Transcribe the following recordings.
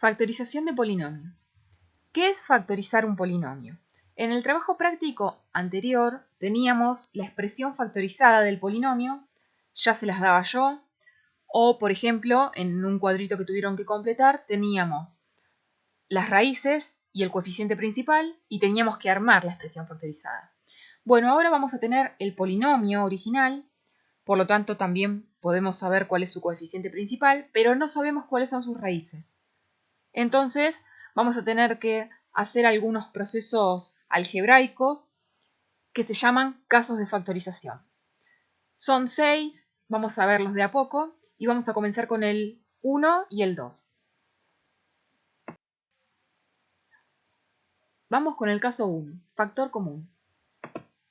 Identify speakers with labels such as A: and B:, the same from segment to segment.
A: Factorización de polinomios. ¿Qué es factorizar un polinomio? En el trabajo práctico anterior teníamos la expresión factorizada del polinomio, ya se las daba yo, o por ejemplo, en un cuadrito que tuvieron que completar, teníamos las raíces y el coeficiente principal y teníamos que armar la expresión factorizada. Bueno, ahora vamos a tener el polinomio original, por lo tanto también podemos saber cuál es su coeficiente principal, pero no sabemos cuáles son sus raíces. Entonces vamos a tener que hacer algunos procesos algebraicos que se llaman casos de factorización. Son 6, vamos a verlos de a poco y vamos a comenzar con el 1 y el 2. Vamos con el caso 1, factor común.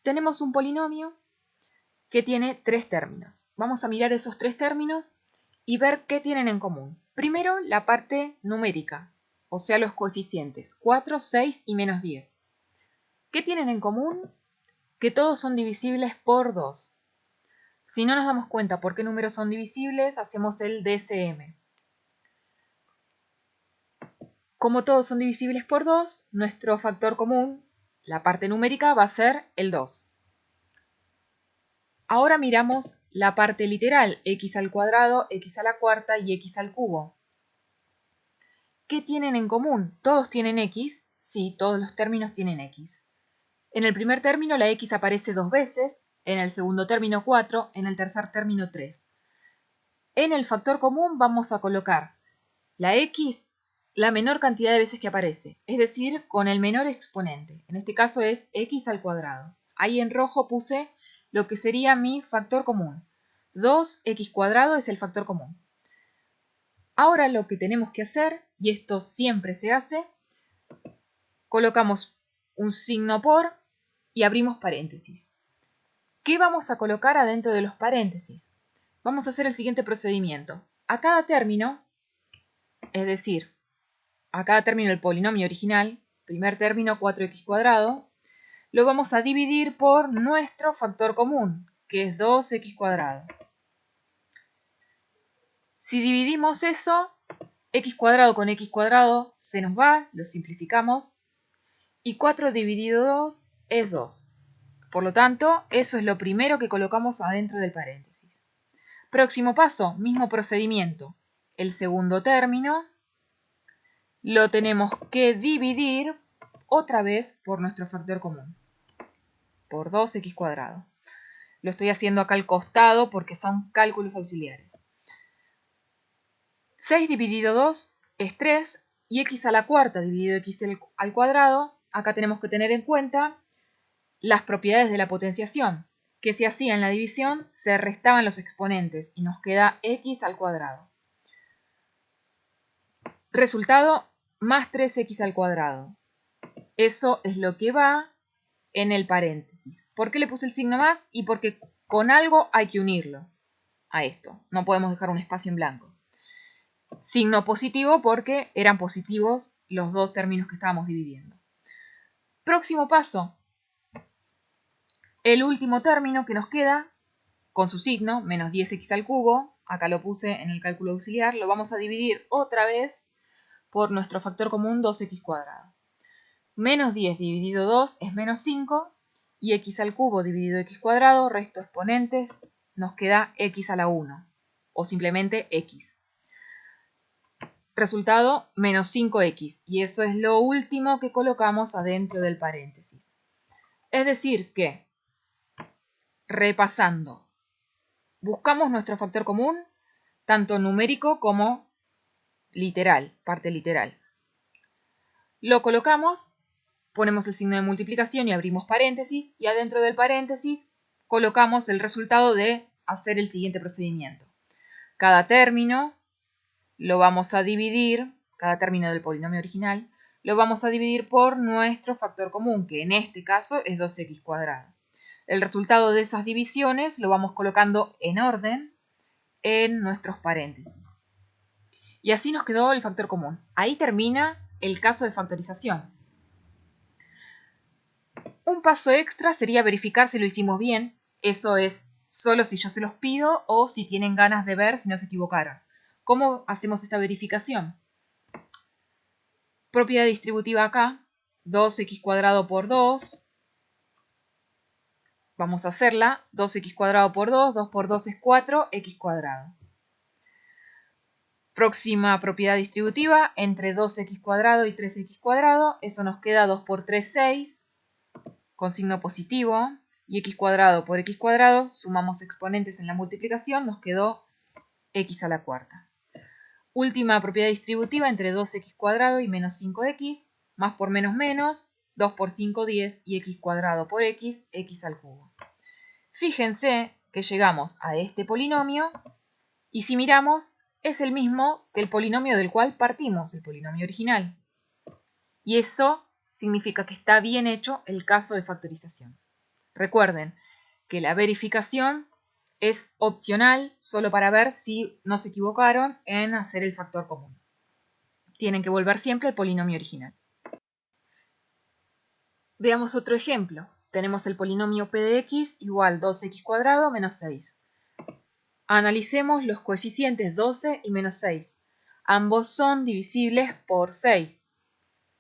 A: Tenemos un polinomio que tiene 3 términos. Vamos a mirar esos 3 términos y ver qué tienen en común. Primero, la parte numérica, o sea, los coeficientes, 4, 6 y menos 10. ¿Qué tienen en común? Que todos son divisibles por 2. Si no nos damos cuenta por qué números son divisibles, hacemos el DCM. Como todos son divisibles por 2, nuestro factor común, la parte numérica, va a ser el 2. Ahora miramos la parte literal, x al cuadrado, x a la cuarta y x al cubo. ¿Qué tienen en común? ¿Todos tienen x? Sí, todos los términos tienen x. En el primer término la x aparece 2 veces, en el segundo término 4, en el tercer término 3. En el factor común vamos a colocar la x la menor cantidad de veces que aparece, es decir, con el menor exponente. En este caso es x al cuadrado. Ahí en rojo puse lo que sería mi factor común. 2x cuadrado es el factor común. Ahora lo que tenemos que hacer, y esto siempre se hace, colocamos un signo por y abrimos paréntesis. ¿Qué vamos a colocar adentro de los paréntesis? Vamos a hacer el siguiente procedimiento. A cada término, es decir, a cada término del polinomio original, primer término 4x cuadrado, lo vamos a dividir por nuestro factor común, que es 2x cuadrado. Si dividimos eso, x cuadrado con x cuadrado se nos va, lo simplificamos, y 4 dividido 2 es 2. Por lo tanto, eso es lo primero que colocamos adentro del paréntesis. Próximo paso, mismo procedimiento. El segundo término lo tenemos que dividir otra vez por nuestro factor común, por 2x cuadrado. Lo estoy haciendo acá al costado porque son cálculos auxiliares. 6 dividido 2 es 3 y x a la cuarta dividido x al cuadrado, acá tenemos que tener en cuenta las propiedades de la potenciación, que si hacían la división se restaban los exponentes y nos queda x al cuadrado. Resultado, más 3x al cuadrado. Eso es lo que va en el paréntesis. ¿Por qué le puse el signo más? Y porque con algo hay que unirlo a esto. No podemos dejar un espacio en blanco. Signo positivo porque eran positivos los dos términos que estábamos dividiendo. Próximo paso. El último término que nos queda, con su signo, menos 10x al cubo, acá lo puse en el cálculo auxiliar, lo vamos a dividir otra vez por nuestro factor común 2x cuadrado. Menos 10 dividido 2 es menos 5, y x al cubo dividido x cuadrado, resto exponentes, nos queda x a la 1, o simplemente x. Resultado, menos 5x, y eso es lo último que colocamos adentro del paréntesis. Es decir que, repasando, buscamos nuestro factor común, tanto numérico como literal, parte literal. Lo colocamos, ponemos el signo de multiplicación y abrimos paréntesis, y adentro del paréntesis colocamos el resultado de hacer el siguiente procedimiento. Cada término lo vamos a dividir, cada término del polinomio original, lo vamos a dividir por nuestro factor común, que en este caso es 2x cuadrado. El resultado de esas divisiones lo vamos colocando en orden en nuestros paréntesis. Y así nos quedó el factor común. Ahí termina el caso de factorización. Un paso extra sería verificar si lo hicimos bien. Eso es solo si yo se los pido o si tienen ganas de ver si no se equivocaron. ¿Cómo hacemos esta verificación? Propiedad distributiva acá, 2x cuadrado por 2. Vamos a hacerla, 2x cuadrado por 2, 2 por 2 es 4, x cuadrado. Próxima propiedad distributiva, entre 2x cuadrado y 3x cuadrado, eso nos queda 2 por 3, 6, con signo positivo, y x cuadrado por x cuadrado, sumamos exponentes en la multiplicación, nos quedó x a la cuarta. Última propiedad distributiva, entre 2x cuadrado y menos 5x, más por menos, 2 por 5, 10, y x cuadrado por x, x al cubo. Fíjense que llegamos a este polinomio, y si miramos, es el mismo que el polinomio del cual partimos, el polinomio original. Y eso significa que está bien hecho el caso de factorización. Recuerden que la verificación es opcional solo para ver si no se equivocaron en hacer el factor común. Tienen que volver siempre al polinomio original. Veamos otro ejemplo. Tenemos el polinomio p de x igual 2x cuadrado menos 6. Analicemos los coeficientes 12 y menos 6. Ambos son divisibles por 6.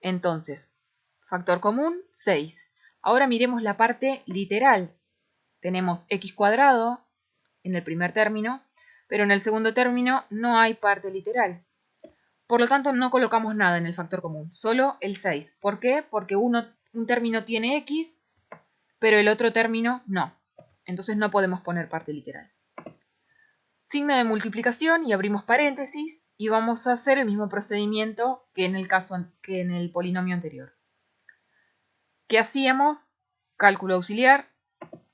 A: Entonces, factor común, 6. Ahora miremos la parte literal. Tenemos x cuadrado en el primer término, pero en el segundo término no hay parte literal. Por lo tanto, no colocamos nada en el factor común, solo el 6. ¿Por qué? Porque un término tiene x, pero el otro término no. Entonces no podemos poner parte literal. Signo de multiplicación y abrimos paréntesis y vamos a hacer el mismo procedimiento que en el polinomio anterior. ¿Qué hacíamos? Cálculo auxiliar.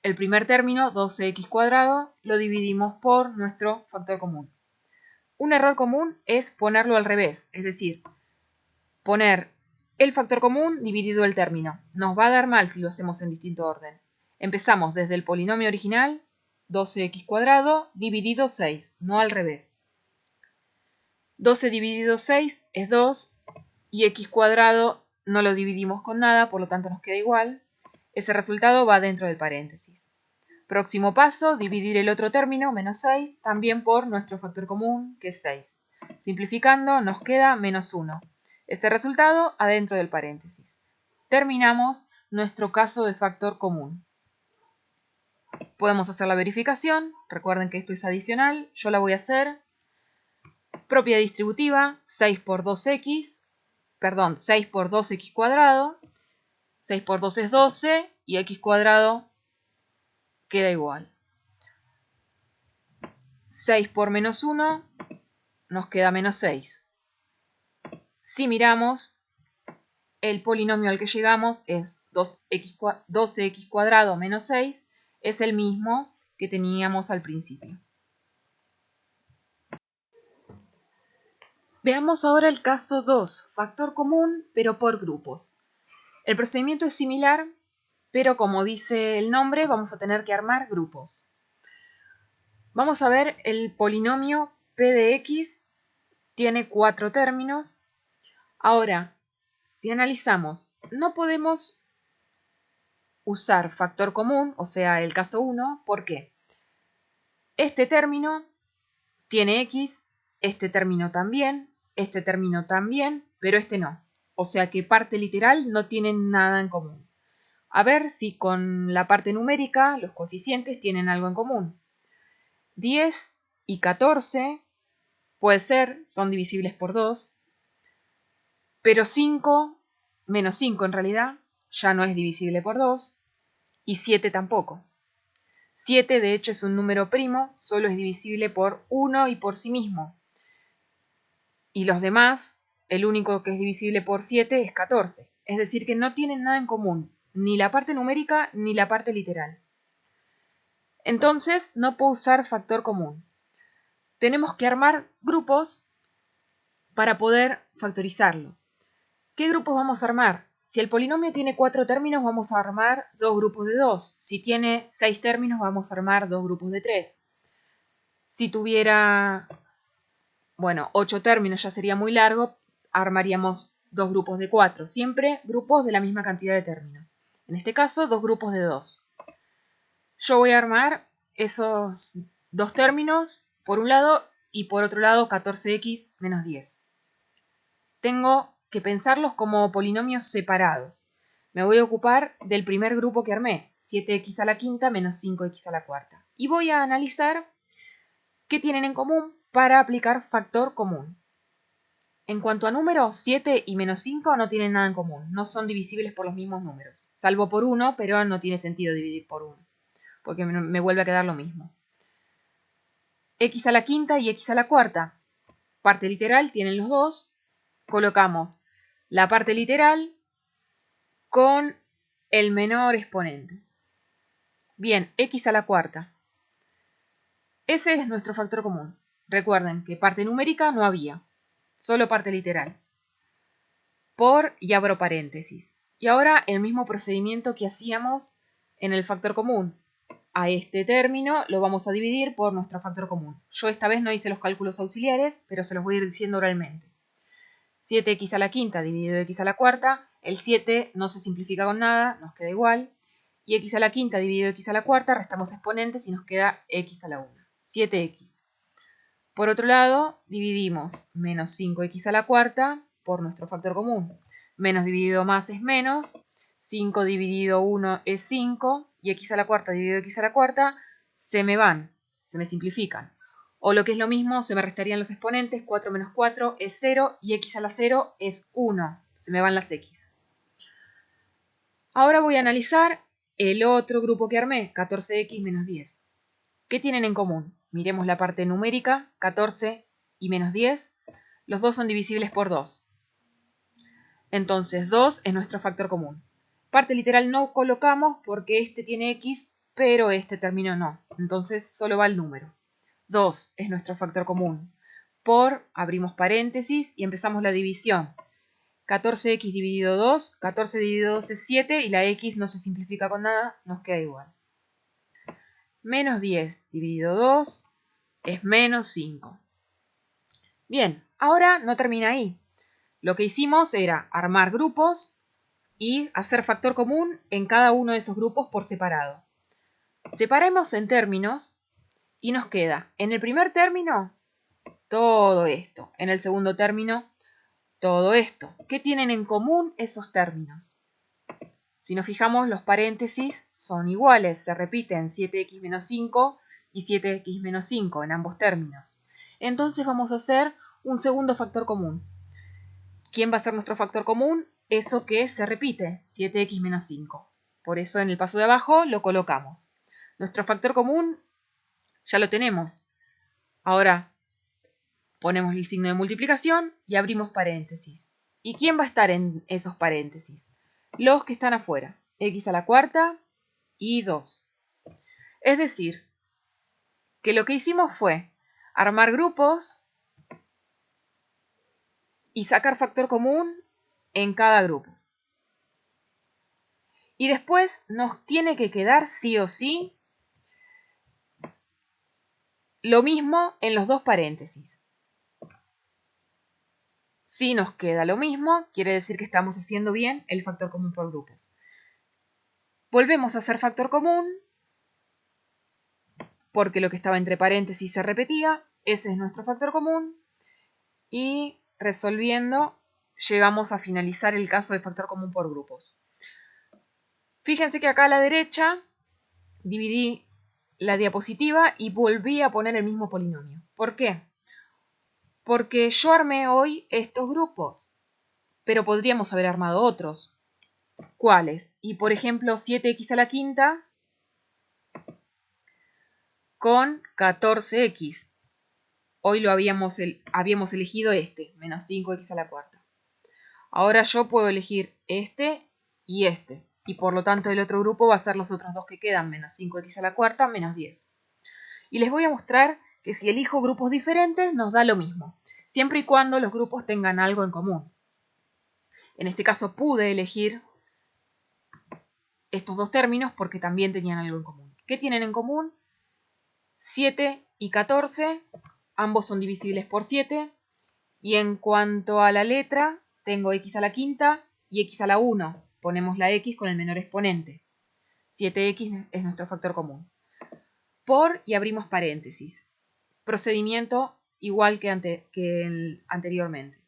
A: El primer término, 12x cuadrado, lo dividimos por nuestro factor común. Un error común es ponerlo al revés, es decir, poner el factor común dividido el término. Nos va a dar mal si lo hacemos en distinto orden. Empezamos desde el polinomio original, 12x cuadrado, dividido 6, no al revés. 12 dividido 6 es 2, y x cuadrado no lo dividimos con nada, por lo tanto nos queda igual. Ese resultado va dentro del paréntesis. Próximo paso, dividir el otro término, menos 6, también por nuestro factor común, que es 6. Simplificando, nos queda menos 1. Ese resultado adentro del paréntesis. Terminamos nuestro caso de factor común. Podemos hacer la verificación. Recuerden que esto es adicional. Yo la voy a hacer. Propiedad distributiva, 6 por 2x, perdón, 6 por 2x cuadrado. 6 por 2 es 12 y x cuadrado queda igual. 6 por menos 1 nos queda menos 6. Si miramos, el polinomio al que llegamos es 12x cuadrado menos 6, es el mismo que teníamos al principio. Veamos ahora el caso 2, factor común pero por grupos. El procedimiento es similar, pero como dice el nombre, vamos a tener que armar grupos. Vamos a ver el polinomio p de x, tiene 4 términos. Ahora, si analizamos, no podemos usar factor común, o sea, el caso 1, ¿por qué? Este término tiene x, este término también, pero este no. O sea que parte literal no tienen nada en común. A ver si con la parte numérica los coeficientes tienen algo en común. 10 y 14 puede ser, son divisibles por 2, pero 5, menos 5 en realidad, ya no es divisible por 2, y 7 tampoco. 7 de hecho es un número primo, solo es divisible por 1 y por sí mismo. Y los demás, el único que es divisible por 7 es 14. Es decir que no tienen nada en común, ni la parte numérica ni la parte literal. Entonces no puedo usar factor común. Tenemos que armar grupos para poder factorizarlo. ¿Qué grupos vamos a armar? Si el polinomio tiene 4 términos, vamos a armar 2 grupos de 2. Si tiene 6 términos, vamos a armar 2 grupos de 3. Si tuviera, 8 términos ya sería muy largo, armaríamos 2 grupos de 4. Siempre grupos de la misma cantidad de términos. En este caso, 2 grupos de 2. Yo voy a armar esos 2 términos por un lado y por otro lado 14x menos 10. Tengo que pensarlos como polinomios separados. Me voy a ocupar del primer grupo que armé, 7x a la quinta menos 5x a la cuarta. Y voy a analizar qué tienen en común para aplicar factor común. En cuanto a números, 7 y menos 5 no tienen nada en común, no son divisibles por los mismos números, salvo por 1, pero no tiene sentido dividir por 1, porque me vuelve a quedar lo mismo. X a la quinta y x a la cuarta, parte literal tienen los dos, colocamos la parte literal con el menor exponente. Bien, x a la cuarta. Ese es nuestro factor común. Recuerden que parte numérica no había, solo parte literal. Por y abro paréntesis. Y ahora el mismo procedimiento que hacíamos en el factor común. A este término lo vamos a dividir por nuestro factor común. Yo esta vez no hice los cálculos auxiliares, pero se los voy a ir diciendo oralmente. 7x a la quinta dividido x a la cuarta, el 7 no se simplifica con nada, nos queda igual. Y x a la quinta dividido x a la cuarta, restamos exponentes y nos queda x a la 1, 7x. Por otro lado, dividimos menos 5x a la cuarta por nuestro factor común. Menos dividido más es menos, 5 dividido 1 es 5, y x a la cuarta dividido x a la cuarta se me van, se me simplifican. O lo que es lo mismo, se me restarían los exponentes, 4 menos 4 es 0, y x a la 0 es 1, se me van las x. Ahora voy a analizar el otro grupo que armé, 14x menos 10. ¿Qué tienen en común? Miremos la parte numérica, 14 y menos 10. Los dos son divisibles por 2. Entonces 2 es nuestro factor común. Parte literal no colocamos porque este tiene x, pero este término no. Entonces solo va el número. 2 es nuestro factor común. Por, abrimos paréntesis y empezamos la división. 14x dividido 2, 14 dividido 2 es 7 y la x no se simplifica con nada, nos queda igual. Menos 10 dividido 2 es menos 5. Bien, ahora no termina ahí. Lo que hicimos era armar grupos y hacer factor común en cada uno de esos grupos por separado. Separemos en términos y nos queda en el primer término todo esto, en el segundo término todo esto. ¿Qué tienen en común esos términos? Si nos fijamos, los paréntesis son iguales, se repiten 7x menos 5 y 7x menos 5 en ambos términos. Entonces vamos a hacer un segundo factor común. ¿Quién va a ser nuestro factor común? Eso que se repite, 7x menos 5. Por eso en el paso de abajo lo colocamos. Nuestro factor común ya lo tenemos. Ahora ponemos el signo de multiplicación y abrimos paréntesis. ¿Y quién va a estar en esos paréntesis? Los que están afuera, x a la cuarta y 2. Es decir, que lo que hicimos fue armar grupos y sacar factor común en cada grupo. Y después nos tiene que quedar sí o sí lo mismo en los dos paréntesis. Si nos queda lo mismo, quiere decir que estamos haciendo bien el factor común por grupos. Volvemos a hacer factor común, porque lo que estaba entre paréntesis se repetía. Ese es nuestro factor común. Y resolviendo, llegamos a finalizar el caso de factor común por grupos. Fíjense que acá a la derecha dividí la diapositiva y volví a poner el mismo polinomio. ¿Por qué? Porque yo armé hoy estos grupos, pero podríamos haber armado otros. ¿Cuáles? Y por ejemplo, 7x a la quinta con 14x. Hoy lo habíamos elegido este, menos 5x a la cuarta. Ahora yo puedo elegir este y este. Y por lo tanto el otro grupo va a ser los otros dos que quedan, menos 5x a la cuarta, menos 10. Y les voy a mostrar que si elijo grupos diferentes nos da lo mismo, siempre y cuando los grupos tengan algo en común. En este caso pude elegir estos dos términos porque también tenían algo en común. ¿Qué tienen en común? 7 y 14, ambos son divisibles por 7. Y en cuanto a la letra, tengo x a la quinta y x a la 1. Ponemos la x con el menor exponente. 7x es nuestro factor común. Por y abrimos paréntesis. Procedimiento igual que anteriormente.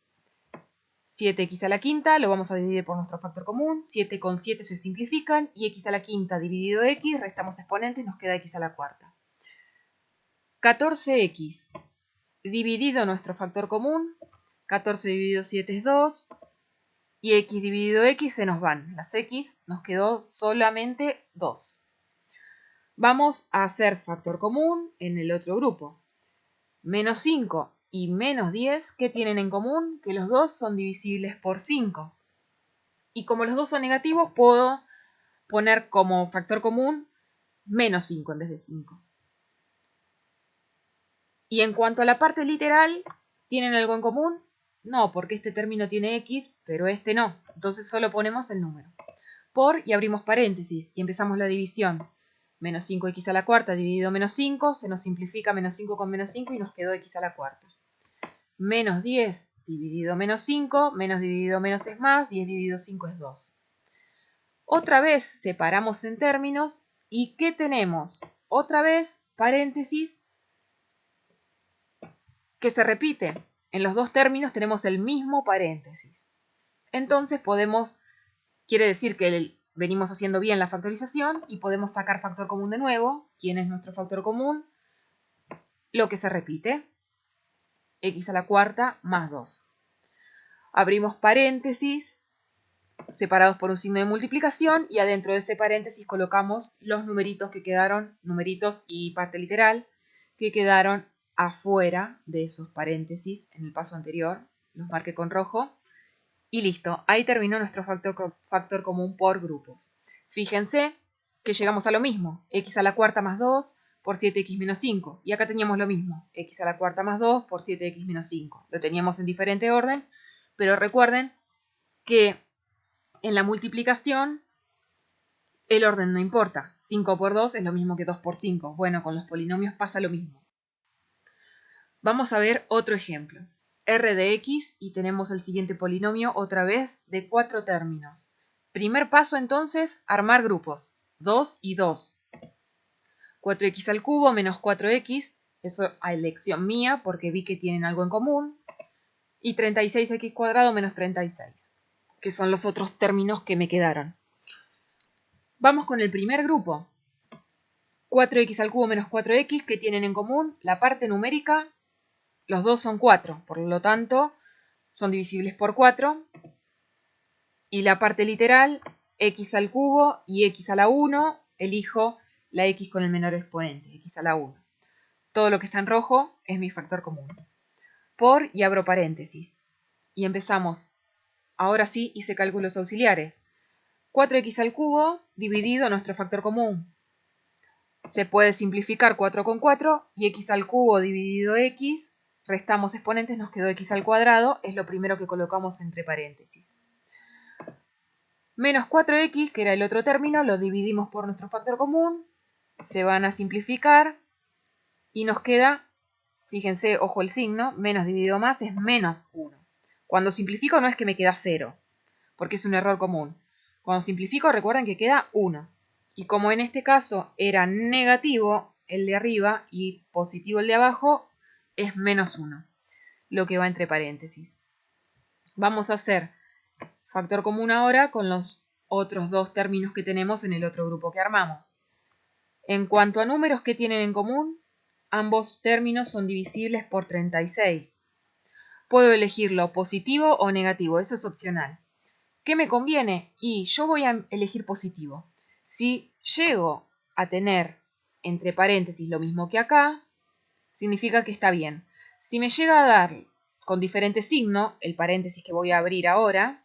A: 7x a la quinta lo vamos a dividir por nuestro factor común. 7 con 7 se simplifican y x a la quinta dividido x, restamos exponentes, nos queda x a la cuarta. 14x dividido nuestro factor común. 14 dividido 7 es 2. Y x dividido x se nos van. Las x nos quedó solamente 2. Vamos a hacer factor común en el otro grupo. Menos 5 y menos 10, ¿qué tienen en común? Que los dos son divisibles por 5. Y como los dos son negativos, puedo poner como factor común menos 5 en vez de 5. Y en cuanto a la parte literal, ¿tienen algo en común? No, porque este término tiene x, pero este no. Entonces solo ponemos el número. Por y abrimos paréntesis y empezamos la división. Menos 5x a la cuarta dividido menos 5, se nos simplifica menos 5 con menos 5 y nos quedó x a la cuarta. Menos 10 dividido menos 5, menos dividido menos es más, 10 dividido 5 es 2. Otra vez separamos en términos y ¿qué tenemos? Otra vez paréntesis que se repite. En los dos términos tenemos el mismo paréntesis. Entonces quiere decir que venimos haciendo bien la factorización y podemos sacar factor común de nuevo. ¿Quién es nuestro factor común? Lo que se repite. X a la cuarta más 2. Abrimos paréntesis separados por un signo de multiplicación y adentro de ese paréntesis colocamos los numeritos que quedaron, numeritos y parte literal, que quedaron afuera de esos paréntesis en el paso anterior. Los marqué con rojo. Y listo, ahí terminó nuestro factor común por grupos. Fíjense que llegamos a lo mismo, x a la cuarta más 2 por 7x menos 5. Y acá teníamos lo mismo, x a la cuarta más 2 por 7x menos 5. Lo teníamos en diferente orden, pero recuerden que en la multiplicación el orden no importa. 5 por 2 es lo mismo que 2 por 5. Bueno, con los polinomios pasa lo mismo. Vamos a ver otro ejemplo. R de x y tenemos el siguiente polinomio otra vez de 4 términos. Primer paso entonces, armar grupos. 2 y 2. 4x al cubo menos 4x, eso a elección mía porque vi que tienen algo en común. Y 36x cuadrado menos 36, que son los otros términos que me quedaron. Vamos con el primer grupo. 4x al cubo menos 4x, que tienen en común la parte numérica. Los dos son 4, por lo tanto, son divisibles por 4. Y la parte literal, x al cubo y x a la 1, elijo la x con el menor exponente, x a la 1. Todo lo que está en rojo es mi factor común. Por y abro paréntesis. Y empezamos. Ahora sí hice cálculos auxiliares. 4x al cubo dividido nuestro factor común. Se puede simplificar 4 con 4 y x al cubo dividido x. Restamos exponentes, nos quedó x al cuadrado, es lo primero que colocamos entre paréntesis. Menos 4x, que era el otro término, lo dividimos por nuestro factor común, se van a simplificar y nos queda, fíjense, ojo el signo, menos dividido más es menos 1. Cuando simplifico no es que me queda 0, porque es un error común. Cuando simplifico recuerden que queda 1. Y como en este caso era negativo el de arriba y positivo el de abajo, es menos 1, lo que va entre paréntesis. Vamos a hacer factor común ahora con los otros dos términos que tenemos en el otro grupo que armamos. En cuanto a números que tienen en común, ambos términos son divisibles por 36. Puedo elegirlo positivo o negativo, eso es opcional. ¿Qué me conviene? Y yo voy a elegir positivo. Si llego a tener entre paréntesis lo mismo que acá, significa que está bien. Si me llega a dar con diferente signo, el paréntesis que voy a abrir ahora,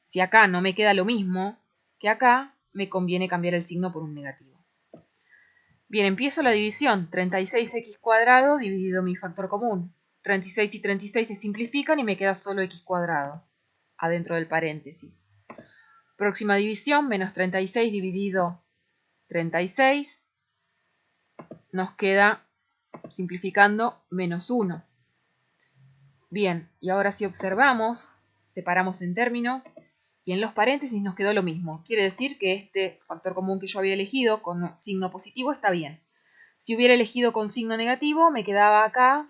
A: si acá no me queda lo mismo que acá, me conviene cambiar el signo por un negativo. Bien, empiezo la división. 36x cuadrado dividido mi factor común. 36 y 36 se simplifican y me queda solo x cuadrado adentro del paréntesis. Próxima división, menos 36 dividido 36, nos queda, simplificando, menos 1. Bien, y ahora si observamos, separamos en términos, y en los paréntesis nos quedó lo mismo. Quiere decir que este factor común que yo había elegido con signo positivo está bien. Si hubiera elegido con signo negativo, me quedaba acá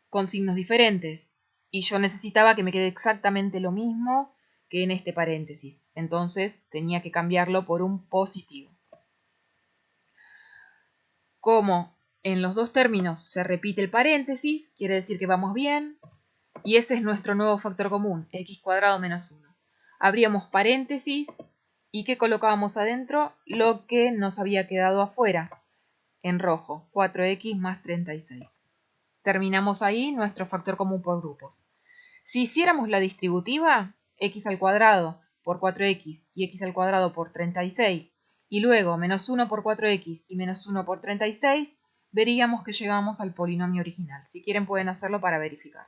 A: con signos diferentes. y yo necesitaba que me quede exactamente lo mismo que en este paréntesis. Entonces tenía que cambiarlo por un positivo. Como en los dos términos se repite el paréntesis, quiere decir que vamos bien, y ese es nuestro nuevo factor común, x cuadrado menos 1. Abríamos paréntesis y ¿qué colocábamos adentro? Lo que nos había quedado afuera, en rojo, 4x más 36. Terminamos ahí nuestro factor común por grupos. Si hiciéramos la distributiva, x al cuadrado por 4x y x al cuadrado por 36, y luego menos 1 por 4x y menos 1 por 36, veríamos que llegamos al polinomio original. Si quieren pueden hacerlo para verificar.